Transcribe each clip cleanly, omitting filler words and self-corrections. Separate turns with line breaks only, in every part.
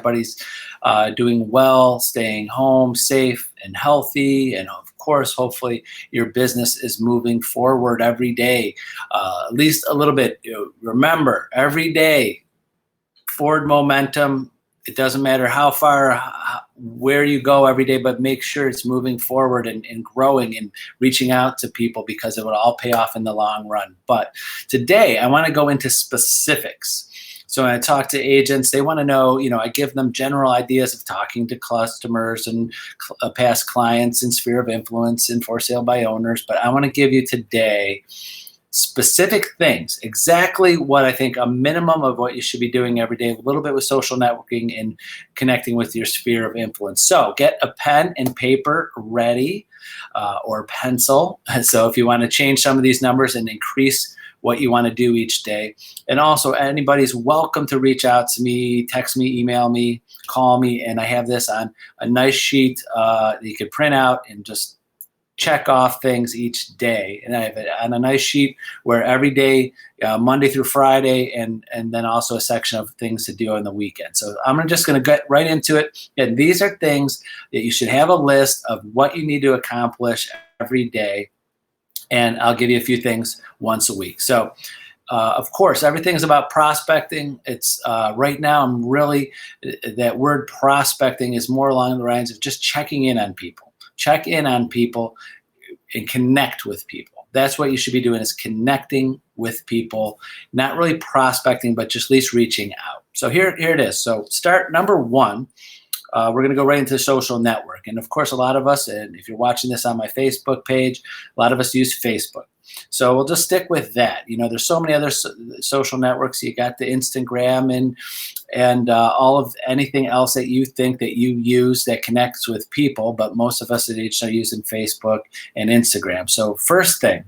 everybody's doing well, staying home, safe and healthy, and of course, hopefully your business is moving forward every day, at least a little bit. Remember, every day, forward momentum. It doesn't matter how far, where you go every day, but make sure it's moving forward and growing and reaching out to people, because it will all pay off in the long run. But today I want to go into specifics. So when I talk to agents, they want to know, I give them general ideas of talking to customers and past clients and sphere of influence and for sale by owners. But I want to give you today specific things, exactly what I think, a minimum of what you should be doing every day, a little bit with social networking and connecting with your sphere of influence. So get a pen and paper ready, or pencil. So if you want to change some of these numbers and increase what you want to do each day. And also, anybody's welcome to reach out to me, text me, email me, call me, and I have this on a nice sheet that you could print out and just check off things each day. And I have it on a nice sheet where every day, Monday through Friday, and then also a section of things to do on the weekend. So I'm just going to get right into it. And these are things that you should have a list of what you need to accomplish every day. And I'll give you a few things once a week. So, of course, everything is about prospecting. It's right now, that word prospecting is more along the lines of just checking in on people. Check in on people and connect with people. That's what you should be doing, is connecting with people, not really prospecting, but just at least reaching out. So here it is. So start number one. We're going to go right into social network. And of course, a lot of us, and if you're watching this on my Facebook page, a lot of us use Facebook. So we'll just stick with that. There's so many other social networks. You got the Instagram and all of anything else that you think that you use that connects with people. But most of us at each are using Facebook and Instagram. So first thing,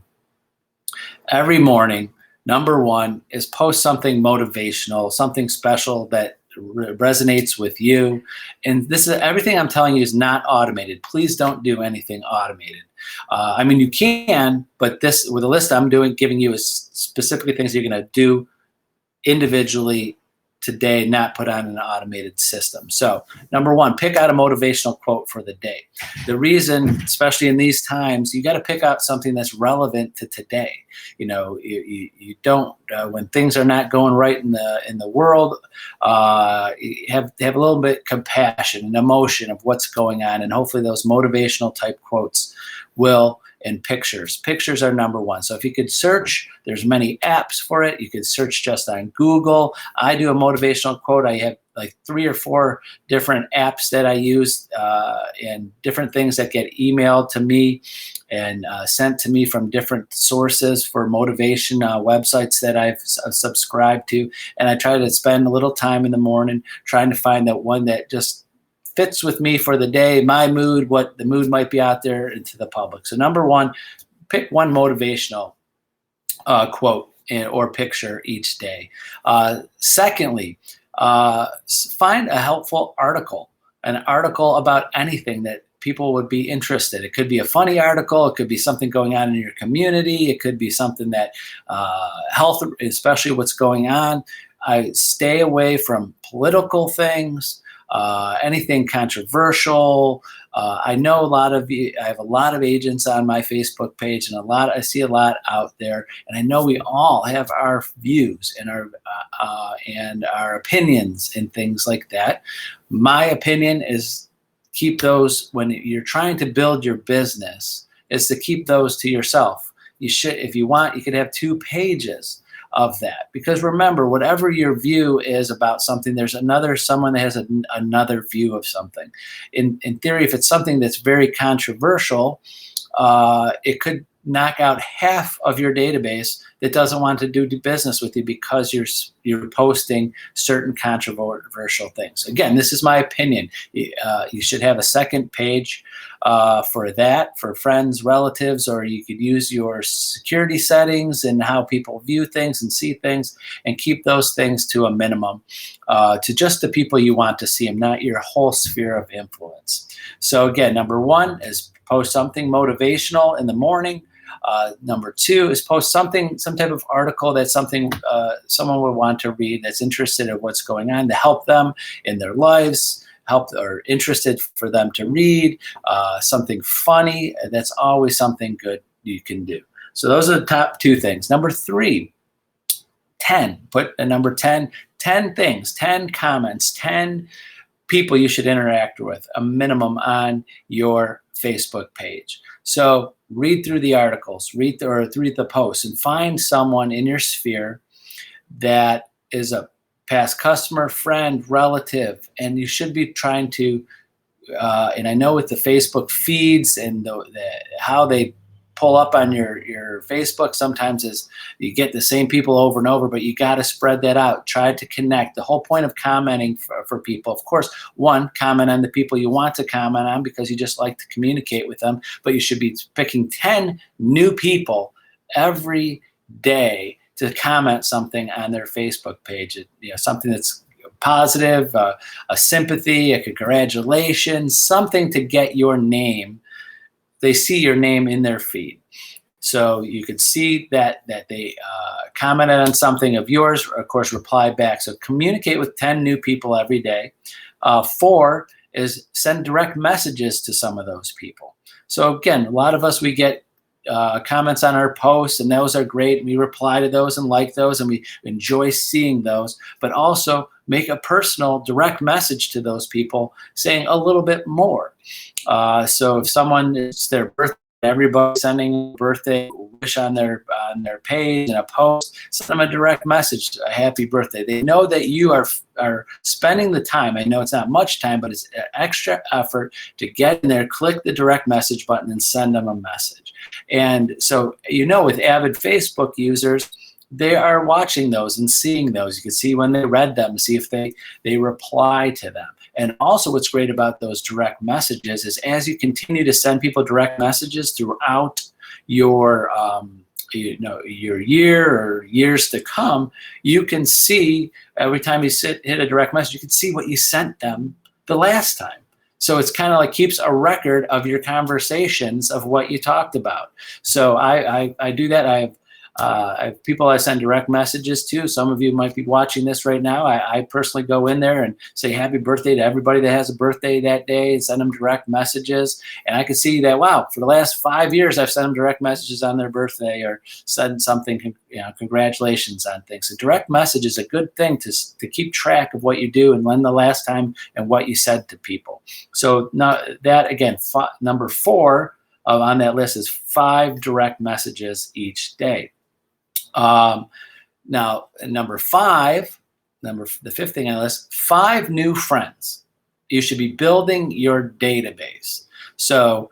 every morning, number one is post something motivational, something special that resonates with you. And this is everything I'm telling you is not automated. Please don't do anything automated. You can, but this, with the list I'm giving you, is specifically things you're going to do individually today, not put on an automated system. So number one, pick out a motivational quote for the day. The reason, especially in these times, you got to pick out something that's relevant to today. You don't, when things are not going right in the world, you have to have a little bit compassion and emotion of what's going on. And hopefully those motivational type quotes will. And pictures. Pictures are number one. So if you could search, there's many apps for it. You could search just on Google. I do a motivational quote. I have like 3 or 4 different apps that I use, and different things that get emailed to me and sent to me from different sources for motivation websites that I've subscribed to. And I try to spend a little time in the morning trying to find that one that just fits with me for the day, my mood, what the mood might be out there into the public. So number one, pick one motivational quote or picture each day. Secondly, find a helpful article, an article about anything that people would be interested. It could be a funny article. It could be something going on in your community. It could be something that health, especially what's going on. I stay away from political things. Anything controversial. I know I have a lot of agents on my Facebook page, and I see a lot out there, and I know we all have our views and our opinions and things like that. My opinion is keep those, when you're trying to build your business, is to keep those to yourself. You should, if you want, you could have 2 pages of that, because remember, whatever your view is about something, there's someone that has another view of something. In theory, if it's something that's very controversial, it could knock out half of your database that doesn't want to do business with you because you're posting certain controversial things. Again, this is my opinion. You should have a second page for that, for friends, relatives, or you could use your security settings and how people view things and see things, and keep those things to a minimum, to just the people you want to see them, not your whole sphere of influence. So again, number one is post something motivational in the morning. Number two is post some type of article that's something someone would want to read, that's interested in what's going on to help them in their lives, help or interested for them to read, something funny. That's always something good you can do. So those are the top two things. Number three, 10. Put a number 10, 10 things, 10 comments, 10 people you should interact with, a minimum on your Facebook page. So read through the articles, read the posts, and find someone in your sphere that is a past customer, friend, relative, and you should be trying to, and I know with the Facebook feeds and how they pull up on your Facebook sometimes is you get the same people over and over, but you got to spread that out. Try to connect. The whole point of commenting for people, of course, one, comment on the people you want to comment on because you just like to communicate with them, but you should be picking 10 new people every day to comment something on their Facebook page. Something that's positive, a sympathy, a congratulations, something to get your name. They see your name in their feed. So you could see that they commented on something of yours, or of course, reply back. So communicate with 10 new people every day. 4 is send direct messages to some of those people. So again, a lot of us, we get comments on our posts, and those are great. We reply to those and like those, and we enjoy seeing those, but also make a personal direct message to those people saying a little bit more. So if someone, it's their birthday, everybody sending a birthday wish on their page and a post, send them a direct message, a happy birthday. They know that you are spending the time. I know it's not much time, but it's an extra effort to get in there, click the direct message button, and send them a message. And so, with avid Facebook users, they are watching those and seeing those. You can see when they read them, see if they reply to them. And also what's great about those direct messages is as you continue to send people direct messages throughout your your year or years to come, you can see every time you hit a direct message, you can see what you sent them the last time. So it's kind of like keeps a record of your conversations of what you talked about. So I do that. I have people I send direct messages to. Some of you might be watching this right now. I personally go in there and say happy birthday to everybody that has a birthday that day and send them direct messages. And I can see that, wow, for the last 5 years, I've sent them direct messages on their birthday or said something, congratulations on things. So direct message is a good thing to keep track of what you do and when the last time and what you said to people. So now that, again, number 4 on that list is 5 direct messages each day. Now, number 5, the 5th thing on the list, 5 new friends. You should be building your database. So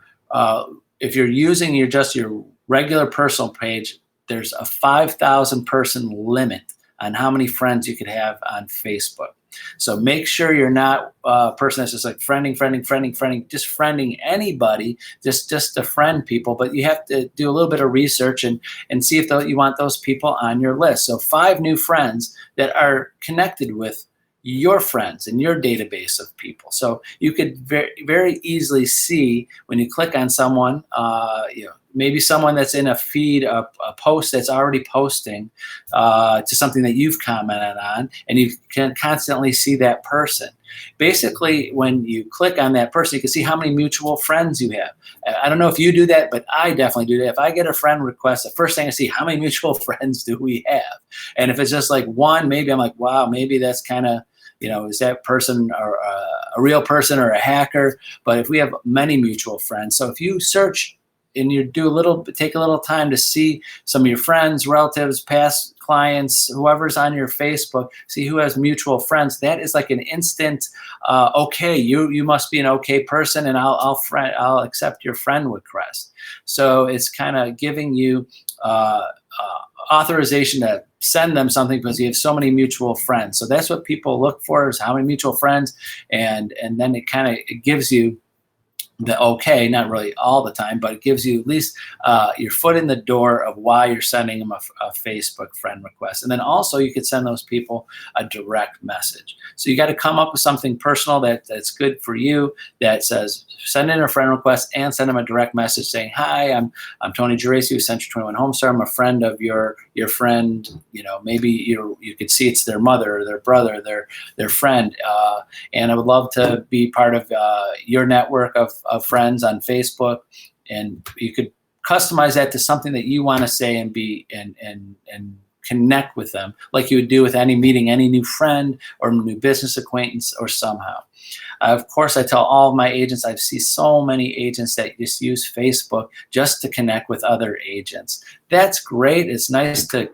if you're using your regular personal page, there's a 5,000 person limit on how many friends you could have on Facebook. So make sure you're not a person that's just like friending, just friending anybody, just to friend people. But you have to do a little bit of research and see if you want those people on your list. So 5 new friends that are connected with your friends and your database of people. So you could very, very easily see when you click on someone, maybe someone that's in a feed, a post that's already posting to something that you've commented on, and you can constantly see that person. Basically, when you click on that person, you can see how many mutual friends you have. I don't know if you do that, but I definitely do that. If I get a friend request, the first thing I see, how many mutual friends do we have? And if it's just like one, maybe I'm like, wow, maybe that's kind of, is that person or a real person or a hacker? But if we have many mutual friends, so if you search and you take a little time to see some of your friends, relatives, past clients, whoever's on your Facebook, see who has mutual friends. That is like an instant, okay, you must be an okay person, and I'll accept your friend request. So it's kind of giving you authorization to send them something because you have so many mutual friends. So that's what people look for, is how many mutual friends, and then it kind of gives you the okay, not really all the time, but it gives you at least your foot in the door of why you're sending them a Facebook friend request. And then also you could send those people a direct message. So you got to come up with something personal that's good for you, that says send in a friend request and send them a direct message saying, hi, I'm Tony Geraci with Century 21 HomeStar. I'm a friend of your friend. Maybe you could see it's their mother or their brother, their friend. And I would love to be part of your network of friends on Facebook, and you could customize that to something that you want to say and be and connect with them like you would do with any meeting, any new friend or new business acquaintance or somehow. Of course, I tell all of my agents, I see so many agents that just use Facebook just to connect with other agents. That's great. It's nice to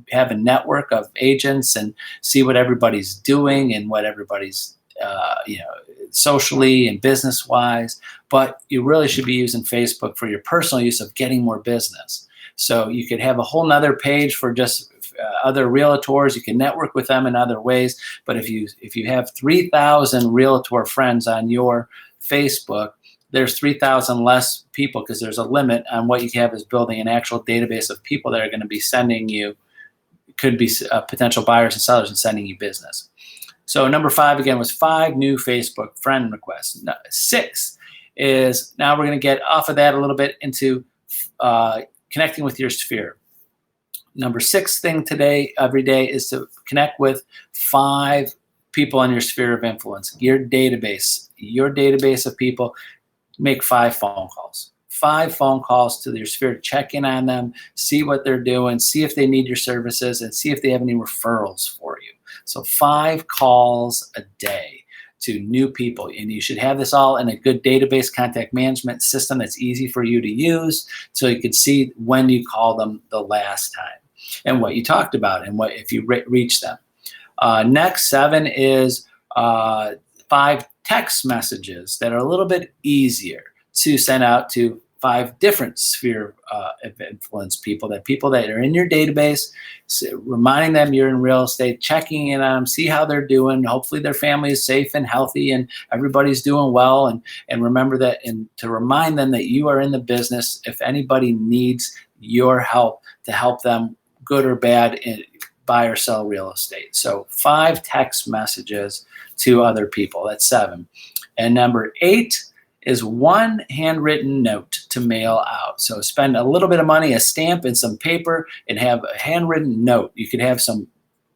have a network of agents and see what everybody's doing and what everybody's socially and business wise, but you really should be using Facebook for your personal use of getting more business. So you could have a whole nother page for just other realtors. You can network with them in other ways. But if you have 3,000 realtor friends on your Facebook, there's 3,000 less people, because there's a limit on what you have is building an actual database of people that are going to be sending you, could be potential buyers and sellers, and sending you business. So number 5 again was 5 new Facebook friend requests. 6 is, now we're going to get off of that a little bit into connecting with your sphere. Number 6 thing today, every day, is to connect with 5 people in your sphere of influence. Your database of people. Make 5 phone calls. 5 phone calls to your sphere, check in on them, see what they're doing, see if they need your services, and see if they have any referrals for you. So 5 calls a day to new people, and you should have this all in a good database contact management system that's easy for you to use, so you can see when you call them the last time and what you talked about and what if you reach them. Next, 7 is 5 text messages that are a little bit easier to send out to 5 different sphere of influence people that are in your database, reminding them you're in real estate, checking in on them, see how they're doing. Hopefully their family is safe and healthy and everybody's doing well. And remember that, and to remind them that you are in the business if anybody needs your help, to help them, good or bad, in buy or sell real estate. So 5 text messages to other people. That's 7. And number 8 is 1 handwritten note to mail out. So spend a little bit of money, a stamp and some paper, and have a handwritten note. You could have some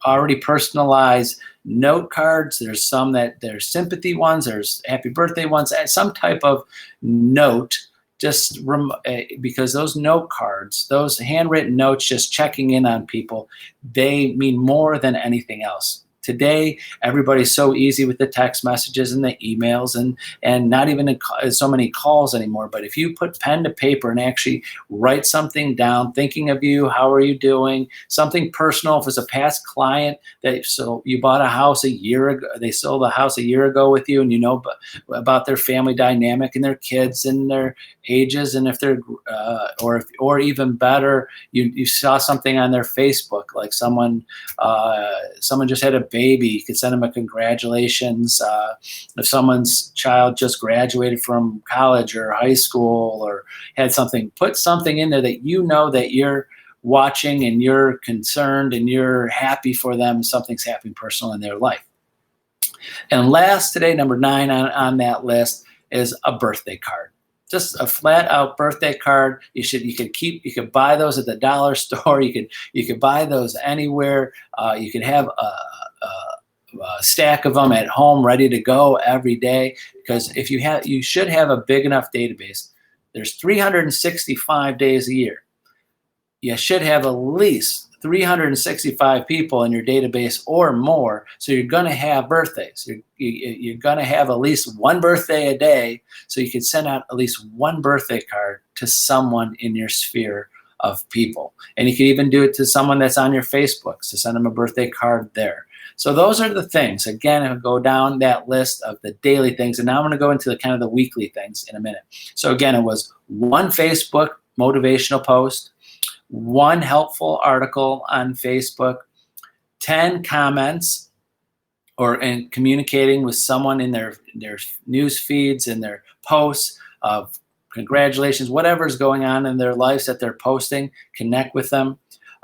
already personalized note cards. There's some that there's sympathy ones, there's happy birthday ones, some type of note, just because those note cards, those handwritten notes, just checking in on people, they mean more than anything else. Today, everybody's so easy with the text messages and the emails and not even so many calls anymore. But if you put pen to paper and actually write something down, thinking of you, how are you doing, something personal. If it's a past client so you bought a house a year ago, they sold a house a year ago with you, and you know about their family dynamic and their kids and their ages, and if they're or even better, you saw something on their Facebook, like someone just had a baby, you could send them a congratulations. If someone's child just graduated from college or high school or had something, put something in there that you know that you're watching and you're concerned and you're happy for them, something's happening personal in their life. And last today, number 9 on that list is a birthday card. Just a flat out birthday card. You could buy those at the dollar store. You could buy those anywhere. You could have a stack of them at home ready to go every day, because you should have a big enough database. There's 365 days a year. You should have at least 365 people in your database or more, so you're going to have birthdays. You're going to have at least 1 birthday a day, so you can send out at least 1 birthday card to someone in your sphere of people. And you can even do it to someone that's on your Facebook, so send them a birthday card there. So those are the things. Again, I'll go down that list of the daily things, and now I'm going to go into the weekly things in a minute. So again, it was 1 Facebook motivational post, 1 helpful article on Facebook, 10 comments and communicating with someone in their news feeds and their posts of congratulations, whatever's going on in their lives that they're posting, connect with them.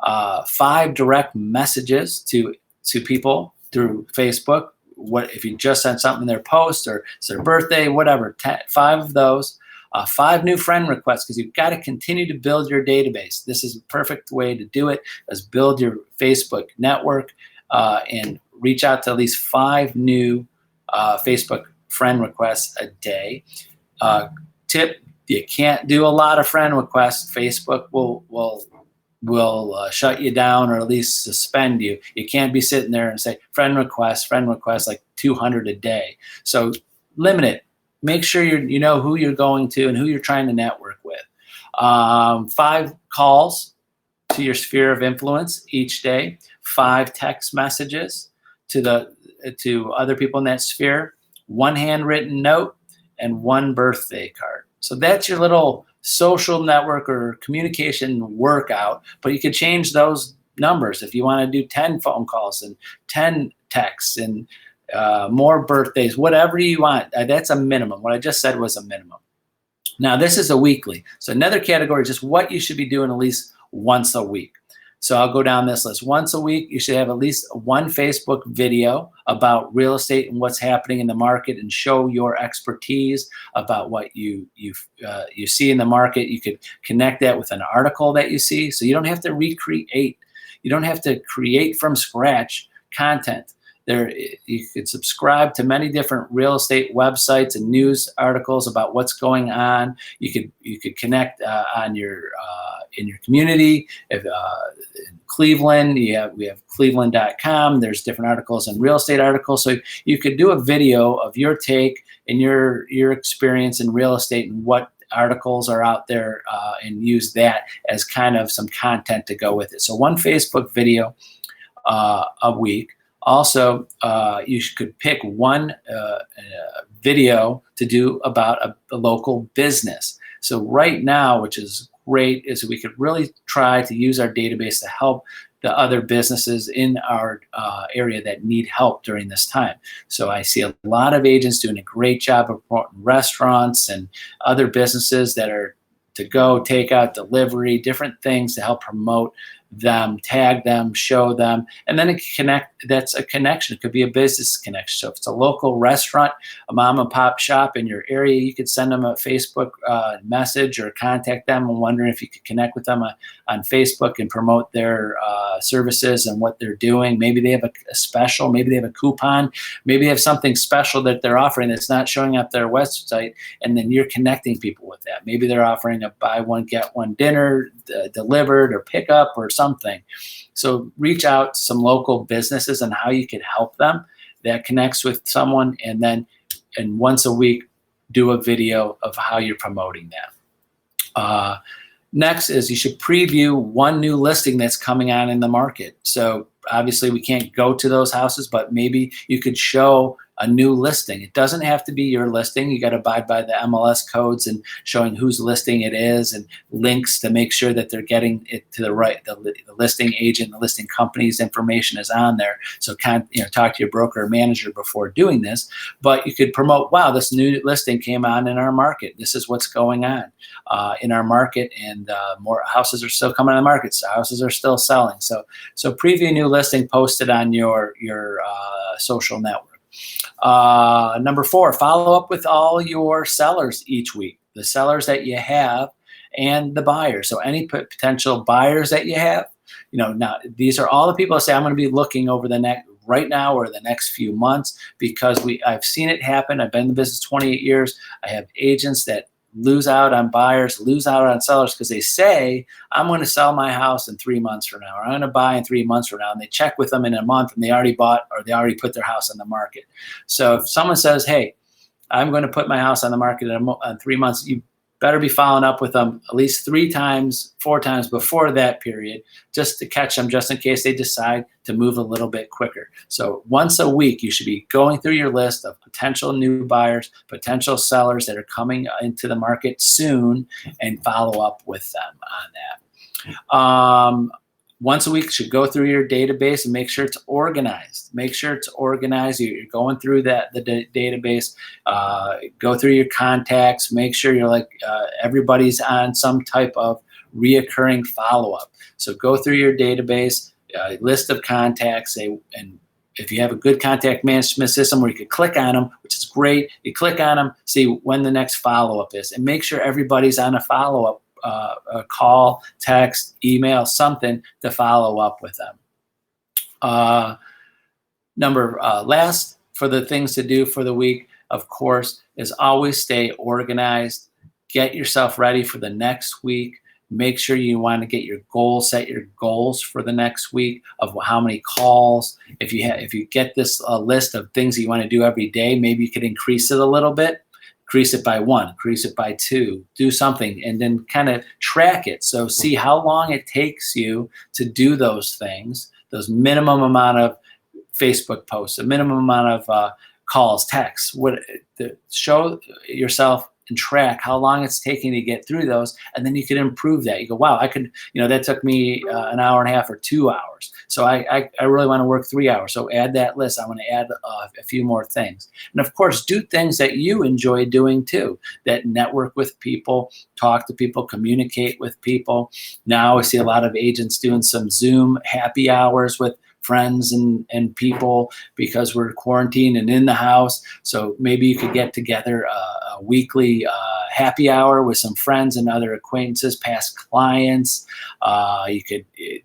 5 direct messages to people through Facebook. What if you just sent something in their post or it's their birthday, whatever, 5 of those. 5 new friend requests, because you've got to continue to build your database. This is a perfect way to do it, is build your Facebook network and reach out to at least 5 new Facebook friend requests a day. Tip, you can't do a lot of friend requests. Facebook will shut you down or at least suspend you. You can't be sitting there and say friend request, like 200 a day. So limit it. Make sure you know who you're going to and who you're trying to network with. 5 calls to your sphere of influence each day. 5 text messages to other people in that sphere. 1 handwritten note and 1 birthday card. So that's your little social network or communication workout, but you could change those numbers if you want to do 10 phone calls and 10 texts and more birthdays, whatever you want. That's a minimum. What I just said was a minimum. Now, this is a weekly. So another category is just what you should be doing at least once a week. So I'll go down this list. Once a week, you should have at least 1 Facebook video about real estate and what's happening in the market, and show your expertise about what you see in the market. You could connect that with an article that you see, so you don't have to recreate. You don't have to create from scratch content. You could subscribe to many different real estate websites and news articles about what's going on. You could connect on your in your community. If in Cleveland, we have Cleveland.com. There's different articles and real estate articles. So you could do a video of your take and your experience in real estate and what articles are out there, and use that as kind of some content to go with it. So 1 Facebook video a week. Also, you could pick 1 video to do about a local business. So right now, which is great, is we could really try to use our database to help the other businesses in our area that need help during this time. So I see a lot of agents doing a great job of promoting restaurants and other businesses that are to go, takeout, delivery, different things to help promote them, tag them, show them, and then that's a connection. It could be a business connection. So if it's a local restaurant, a mom and pop shop in your area, you could send them a Facebook message or contact them and wondering if you could connect with them on Facebook and promote their services and what they're doing. Maybe they have a special, maybe they have a coupon, maybe they have something special that they're offering that's not showing up their website, and then you're connecting people with that. Maybe they're offering a buy one, get one dinner delivered or pickup or something. So reach out to some local businesses and how you can help them that connects with someone, and then once a week do a video of how you're promoting that. Next is you should preview 1 new listing that's coming on in the market. So obviously we can't go to those houses, but maybe you could show a new listing. It doesn't have to be your listing. You got to abide by the MLS codes and showing whose listing it is, and links to make sure that they're getting it to the right, the listing agent, the listing company's information is on there. So talk to your broker or manager before doing this. But you could promote, wow, this new listing came on in our market. This is what's going on in our market, and more houses are still coming on the market. So houses are still selling. So preview new listing, post it on your social network. Number 4, follow up with all your sellers each week, the sellers that you have and the buyers. So any potential buyers that you have, now these are all the people that say, I'm going to be looking over right now or the next few months, because I've seen it happen. I've been in the business 28 years. I have agents that lose out on buyers, lose out on sellers, because they say, I'm going to sell my house in 3 months from now, or I'm going to buy in 3 months from now. And they check with them in a month and they already bought, or they already put their house on the market. So if someone says, hey, I'm going to put my house on the market in 3 months, you better be following up with them at least 3 times, 4 times before that period, just to catch them, just in case they decide to move a little bit quicker. So once a week, you should be going through your list of potential new buyers, potential sellers that are coming into the market soon, and follow up with them on that. once a week should go through your database and make sure it's organized. Make sure it's organized. You're going through the database. Go through your contacts. Make sure you're like everybody's on some type of reoccurring follow-up. So go through your database, list of contacts, and if you have a good contact management system where you could click on them, which is great, you click on them, see when the next follow-up is, and make sure everybody's on a follow-up, a call, text, email, something to follow up with them. Last for the things to do for the week, of course, is always stay organized. Get yourself ready for the next week. Make sure you want to get your goals, set your goals for the next week of how many calls. If you get this list of things that you want to do every day, maybe you could increase it a little bit. Increase it by 1, increase it by 2, do something, and then kind of track it. So see how long it takes you to do those things, those minimum amount of Facebook posts, a minimum amount of calls, texts. Show yourself and track how long it's taking to get through those, and then you can improve that. You go, wow, I could, that took me an hour and a half or 2 hours. So I really want to work 3 hours. So add that list. I want to add a few more things. And of course, do things that you enjoy doing too, that network with people, talk to people, communicate with people. Now I see a lot of agents doing some Zoom happy hours with friends and people because we're quarantined and in the house. So maybe you could get together a weekly happy hour with some friends and other acquaintances, past clients.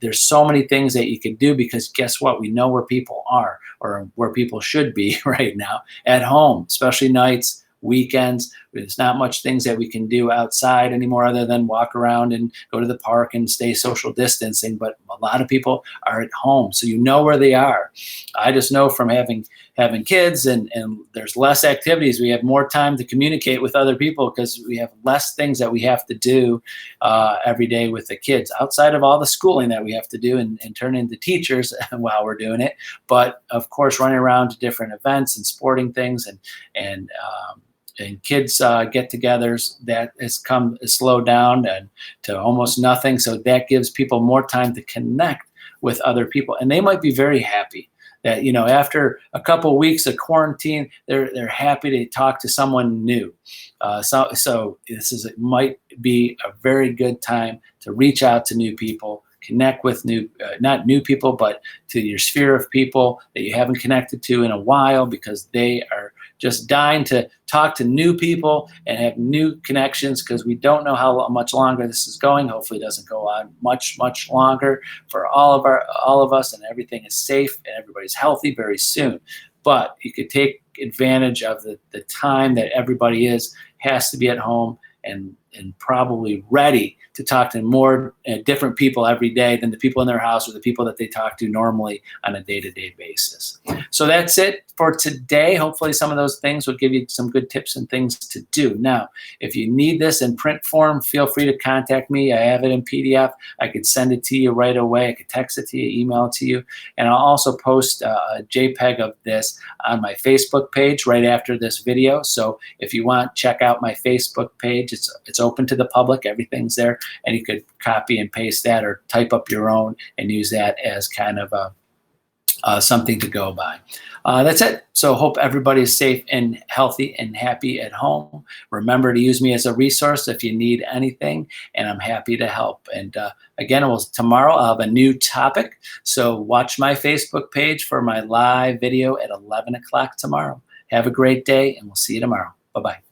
There's so many things that you could do because guess what? We know where people are or where people should be right now, at home, especially nights, weekends. There's not much things that we can do outside anymore other than walk around and go to the park and stay social distancing. But a lot of people are at home, so you know where they are. I just know from having kids and there's less activities. We have more time to communicate with other people because we have less things that we have to do every day with the kids outside of all the schooling that we have to do and turn into teachers while we're doing it. But of course, running around to different events and sporting things and kids get-togethers, that has slowed down and to almost nothing. So that gives people more time to connect with other people, and they might be very happy that after a couple of weeks of quarantine, they're happy to talk to someone new. So it might be a very good time to reach out to new people, connect with not new people, but to your sphere of people that you haven't connected to in a while because they are just dying to talk to new people and have new connections because we don't know how much longer this is going. Hopefully it doesn't go on much longer for all of us, and everything is safe and everybody's healthy very soon. But you could take advantage of the time that everybody has to be at home and probably ready to talk to more different people every day than the people in their house or the people that they talk to normally on a day-to-day basis. So that's it for today. Hopefully some of those things will give you some good tips and things to do. Now, if you need this in print form, feel free to contact me. I have it in PDF. I could send it to you right away. I could text it to you, email it to you. And I'll also post a JPEG of this on my Facebook page right after this video. So if you want, check out my Facebook page. It's open to the public. Everything's there. And you could copy and paste that or type up your own and use that as kind of something to go by. That's it. So hope everybody is safe and healthy and happy at home. Remember to use me as a resource if you need anything, and I'm happy to help. And again, tomorrow I'll have a new topic. So watch my Facebook page for my live video at 11 o'clock tomorrow. Have a great day, and we'll see you tomorrow. Bye-bye.